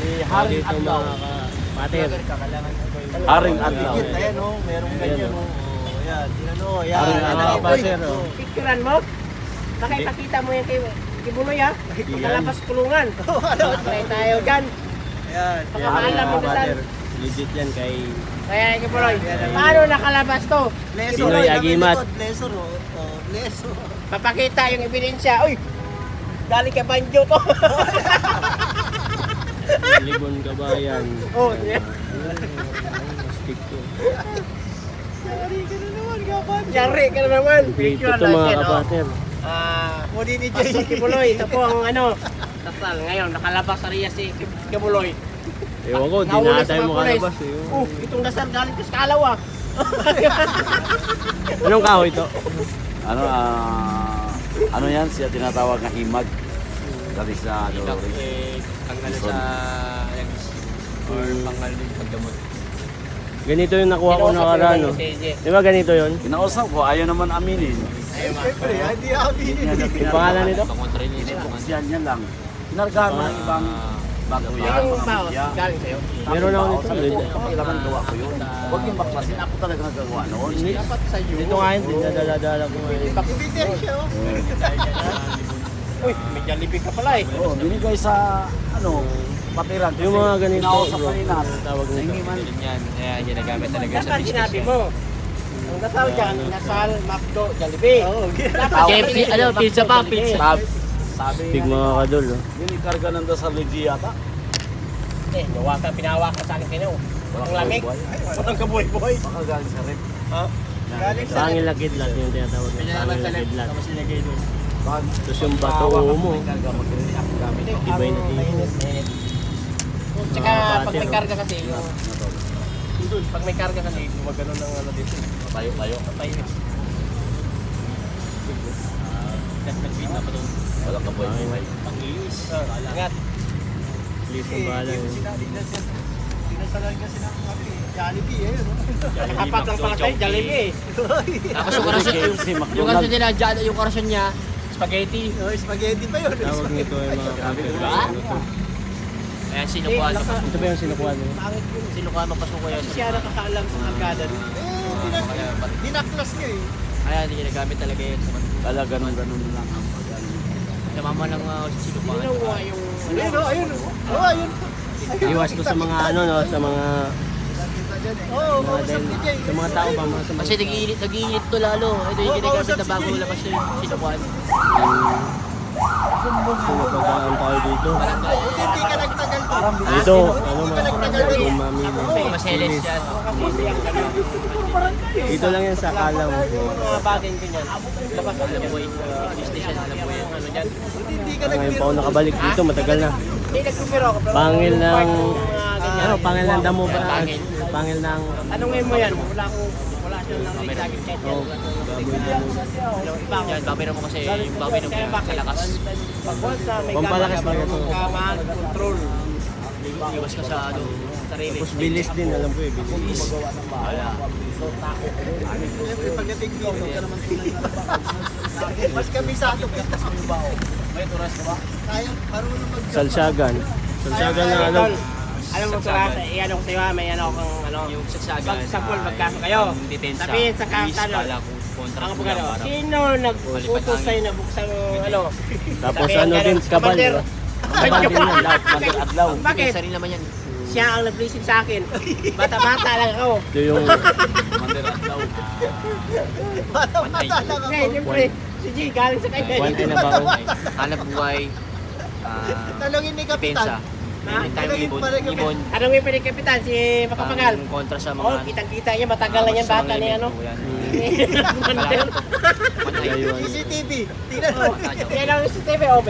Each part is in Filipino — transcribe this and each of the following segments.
Haring Adlaw. Pater. Haring Adlaw. Ayan o, merong ganyan o. Ayan, tingnan o. Haring Adlaw pa sir o. Picturean mo? Nakipakita mo yan kay Kibuloy ha? Kalabas kulungan. Patay tayo dyan. Ayan. Pakakaalam mo na Pater. Legit yan kay... Kaya Kibuloy, paano nakalabas to? Pinoy Agimat. Blessor o. Blessor. Papakita yung ebidensya. Uy! Galing kay Banjo to. Libon Kabayan. Oh, yeah. Stick to. Yari ka na naman. Dito to mga kapater. Mudi ni Pastor Kibuloy. Ito po ang dasal. Ngayon, nakalabas sa riya si Kibuloy. Ewan ko, di na tayo makalabas eh. Itong dasal galing ko sa Kalawa. Anong kahoy ito? Ano yan? Siya tinatawag na himag. Dali sa Tanggal sa or panggal din pagdamot. Ganito yung nakuha ko nakaraan, no? Di ba ganito yun? Kinausap ko, ayaw naman aminin. Siyempre, hindi aminin. Yung pangalan nito? Pakontra niya ito. Yan, yan lang. Pinargahan mo ng ibang bago yan, Yung mga bawas, media. galing sa'yo. Meron ako nito. Kailangan gawa ko yun. Huwag yung baklasin, ako talaga nagagawa noon. Dapat sa'yo. Dito nga yun, dinadala-dala ko nga yun. Bakit siya, oh. Uy, may Jollibee ka pala eh. Oo, binigay sa, patiran. Yung mga ganito, Kinausap bro, kanina. tawag nito. Hindi man. Yan, kaya ginagamit talaga sa Dapat business sinabi yan. mo. Ang dasal dyan, nasal, McDo, Jollibee. Dapat KFC, pizza pa, pizza. Sabi Big mga kadol, no? binikarga ng dasal ni G yata. Pinahawakan sa akin kayo. Ang lamig. Walang kabuhay-buhay. Baka galing sa rep. Pangil na kidlat yung tinatawag na pangil na kidlat. Tapos sinagay doon. Tapos yung bato mo, ibay na tingin. Tsaka pag may karga kasi, pag may karga kasi, gumagano ng dito. Tayo. Tayo. Nag-feed na pa doon. Wala ka boy. Pangilis. Angat. Please ang bahala. Dinasalan kasi ng Jollibee eh. Nakapat lang pala sa'yo, Jollibee. Tapos yung karasyon, yung karasyon nila, yung karasyon niya, spaghetti. Spaghetti pa yun. Tawag nito yung mga kapit. Ano to? Ayan, sinukuhan mo. Ito ba yung sinukuha nyo? Sinukuhan mo, pasuko yan. Siya nakakaalam sa kargada. Dinaklas niya eh. Kaya hindi ginagamit talaga yun. Kala ganun lang ang Namama ng sinukuhan. Ginawa yung... Ayun. Iwas to sa mga no, sa mga sa mga tao ba, mga sa mga Kasi nag-iinit to lalo. Ito yung ginagamit na bago labas na yung sinukuhan. pinagpagaan tayo dito. Hindi ka nagtagal to. Dito, mga umami. Maseles yan. Dito lang yan sa Kalaw. Mga bagay ganyan. Labas ang Alam mo yung business yan. Alam mo yung ano dyan. Ngayon pa ako nakabalik dito, matagal na. Hindi nagkumiro ka. Pangil ng, ganyan. pangil ng damo ba? Pangil. Pangil ng, Tanungin mo yan. Wala siyang narinig sa akin. oh, baboy damo. Yan, babayaran mo kasi yung babayaran mo sa lakas. Pag sa may Pampalakas gamang talaga to. kaman, control. Iwas ka sa ano, sarili. Tapos bilis din, alam ko eh, bilis. Pagdating dito, ka naman mas kabisado kita sa bao. May oras ka ba? Kaya marunong Salsagan. Salsagan na alam. Alam mo sa iyan ko sa'yo, may ano kang ano. Yung saksagan. Pag sampol, magkaso kayo. Depensa. Sabihin sa kakano. Kontra Ang ko pagkano, lang para. sino nag-utos sa'yo na buksan ano? Tapos Sabihin ano ka din, ng kabal. commander. Kabal din yan, lahat. adlaw. Bakit? Depensa rin naman yan. Siya ang nag-blessing sa akin. Bata-bata lang ako. Ito yung, Commander Adlaw. Pantay. Ngayon, siyempre, si G galing sa kanya. kwante na ba ako? Hanap buhay. Talungin ni Depensa. Meron tayong ibon. Anong yung pinikapitan? Si Makapagal? Ang kontra sa Oo, mga... kitang-kita niya. Matagal na yan bata niya, ano? CCTV. Tingnan mo. Yan ang CCTV. Oh,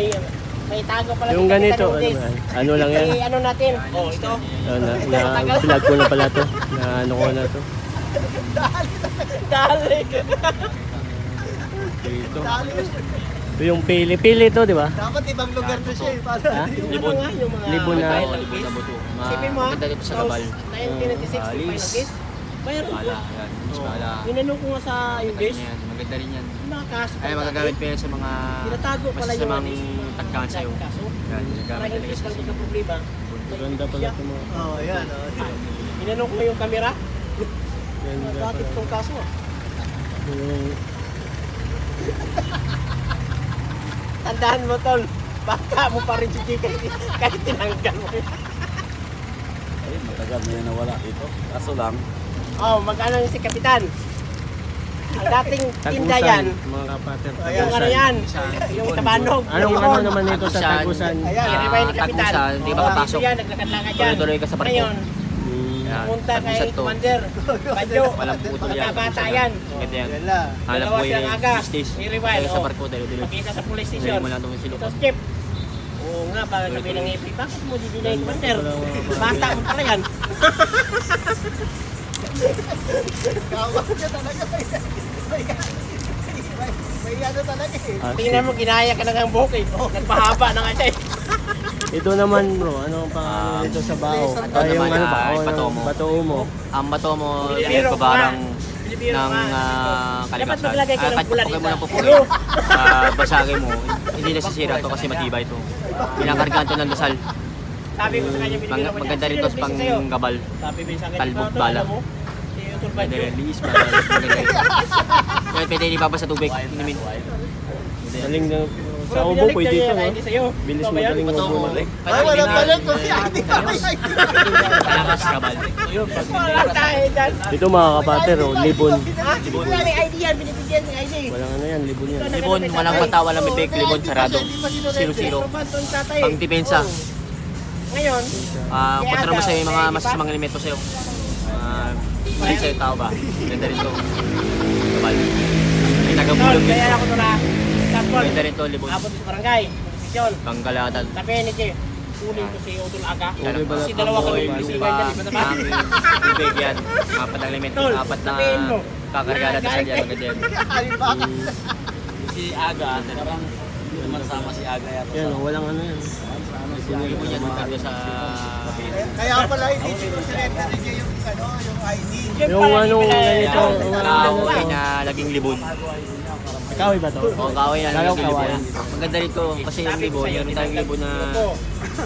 may tago pala. Yung si Kapitan ganito, ano Udis. ba? Ano lang yan? Ano natin? Oh, ito. Pinag ko na pala to. Na ano ko na to. Dali. Dito. Ito yung pili-pili to, di ba? Dapat ibang lugar to siya. Ha? Libon. Libon na. Sipin mo ha? Maganda dito sa Gabal. 1996, finalist. Bayar ko. Yan. Iskala. Inanong ko nga sa English. Maganda rin yan. Nakakaso. Ay, magagamit pa yan sa mga... Tinatago pala yung masasamang tagkaan sa'yo. kaso. Yan, Para ginagamit talaga English sa lang sa problema. Maganda pala ito mga. Oh, yan. Oh. Inanong ko yung camera. Ganda Bakit pala. itong kaso? Yung Tandaan mo, tol. Baka mo pa rin si G kahit tinanggal mo. Ay, matagal na yan nawala dito. Kaso lang, Oh, mag-ano yung si Kapitan. Ang dating tinda Tagusan, yan, mga kapater. yung ano yan, yung tabanog. Anong ano naman ito sa Tagusan. Tagusan? Ayan. Iribay ni Kapitan. Tagusan, di ba Oh, kapasok? dito yan, naglakad-lakad yan. Tuloy-tuloy ka sa barko. Ngayon, Yan. pumunta kay Tagusan to. Commander. Badyo. Walang putol yan. Magkabata yan. Ganda yan. Yan lang. Hanap Dalawa mo silang yung aga. business. Iriwal, Dahil sa oh. barko, dahil Magkita sa police Dahil station. mo lang itong silo. Ito, Skip. Oo nga, para sabihin ng AP, bakit mo di-deny yung Commander? Bata mo pala yan. Kawak niya talaga. May ano talaga eh. Tingnan mo, ginaya ka na ng buhok eh. Nagpahaba na nga siya eh. Ito naman bro, ano ang pangalan nito sa bao? Ito Ay, yung naman ano ba? ay Oh, bato mo. Bato mo. Ang bato mo, Pilipino ko barang Pilipino ng ka. kalikasan. Dapat maglagay ka ng Kahit pula pagpukay dito. mo ng pupukay, basagin mo, hindi nasisira to kasi matibay to. Pinakargaan to ng dasal. Sabi ko sa kanya, binibiro ko niya. Maganda rin Sino to nagbigay pang sa'yo? gabal. Sabi ko sa akin, Talbog "Ito, bala." alam mo, si Utol Pwede Badyo. rin, liis para maganda. Yan, pwede ibaba sa tubig. Inumin. Galing na. Sa Bro, ubo binalik pwede niya ito, yan, no? hindi sa'yo. Bilis Ito ba yan? magaling Bato mo. ubo na. Ay, wala pala ito. Kalakas gabal. Wala tayo dyan. Ito mga kapater, oh, libon. Ah, wala may ID yan, binibigyan ng ID. Walang ano yan, libon yan. Libon, walang mata, walang bibig, libon, sarado. 0-0. Robanton tatay. Pang depensa. Ngayon, Kontra mo sa'yo yung mga masasamang elemento sa'yo. Hindi sa'yo tao ba? Ganda rin to. Gabal. May tol, tagabulog din kaya to. ako ito na. Tapos, Ganda rin to, libon. abot sa barangay. Mission. Panggalatan. Sabi ni Che, kunin ko si Utol Aga. Okay ba? Kasi dalawa kami Amoy, bisigan lupa, dyan, di ba? hangin, tubig yan. Apat na elemento, Tol, apat na sabihin mo. kakargala dasal yan. Maganda yan. si Aga, parang hindi naman sama si Aga yata. Yan, oh, walang ano yan. Libon yan, maganda sa... Kaya pala hindi sinusurrender niya yung ano, yung ID. Yung anong ganito, Yan. yung Kaaway ano na laging libon. Kahoy ba to? O, kaaway na Lalaw laging libon. kawayan. Maganda rin to kasi yung libon, meron tayong libon na... Ito,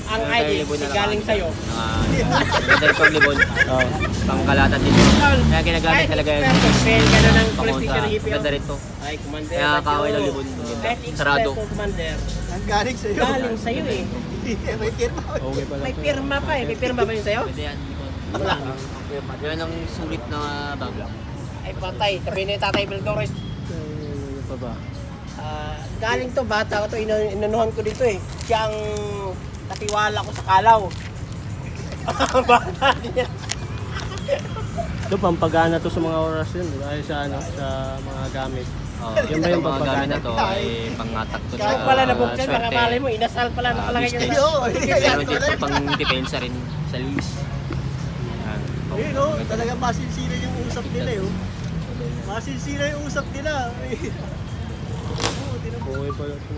ang ID, galing sa'yo. Maganda rin tong libon. Oh. Pangkalatan din. Kaya ginagamit talaga yan. Fail ka na ng police Pamunta. station hippie. Maganda rin to. Ay, Commander. Kaya Badyo. kaaway ng libon. Kahit Sarado. experto, Commander. Ang galing sa'yo. Galing sa'yo eh. May firma. Okay pala May to. pirma pa eh. May pirma ba yun sa'yo? Pwede yan. Wala. Yan ang sulit na bag. Ay patay. Sabi ni Tatay Bildores. Ano pa ba? Galing to, bata ko to. Inanuhan ko dito eh. Siya ang katiwala ko sa kalaw. Bata niya. Ito, pampagana to sa mga oras yun. Dahil sa ano, sa mga gamit. Oh, Yan ba yung mga pagpagana? gamit na to ay pangatak to sa Kahit pala nabuksan, baka swerte. malay mo, inasal pala nakalagay ka business. sa... Oo, Meron din to pang depensa rin sa lease. Yan. Ayun o, talagang masinsira yung usap nila yun. Masinsira yung usap nila. Oo, tinan mo. Okay pala ito.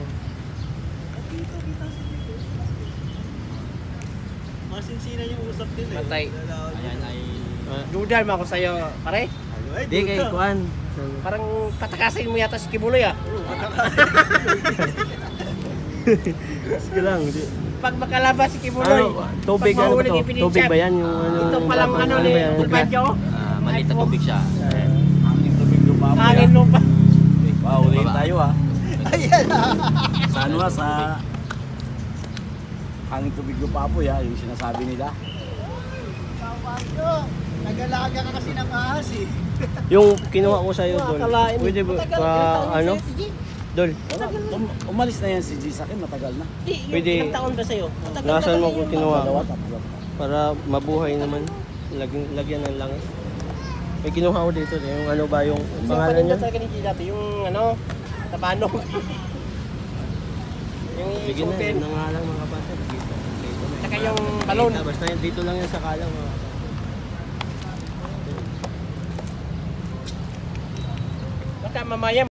Masinsira yung usap nila. eh. Patay. Ayan ay... Dudan mo ako sa'yo, pare. Ay, Di kay duda. Kuan. Parang patakasin mo yata si Kibuloy ah. Sige lang. di- Pag makalabas si Kibuloy, Ano, tubig ano ba to? Tubig ba yan? Yung ano? Ito palang ano ni ba yan? Tulpadyo. maliit na tubig siya. Hangin tubig lupa mo Hangin yan. lupa. Wow, ulitin tayo ah. Ayan Sa ano ah, sa hangin tubig lupa po ya, yung sinasabi nila. Nag-alaga ka kasi ng ahas eh. Yung kinuha ko sa'yo doon. Akalain. Pwede ba? Matagal, ilang taon Ano? sa'yo, sige. Dol. Umalis na yan si G sa akin, matagal na. Di, yung Pwede. ilang taon ba sa'yo? Matagal Nasaan na mo kasi kung yung- kinuha? Dalawa, tatlo. Para mabuhay naman. Lagyan ng langis. May kinuha ko dito. Yung ano ba yung Yung pangalan paninda niya? talaga ni G dati, yung ano, tabanog. Yung Sige na, isutin. yun na nga lang mga kapatid. Dito. Saka yung balon. Basta yan, dito lang yan sa kalang mga kapatid. Baka mamaya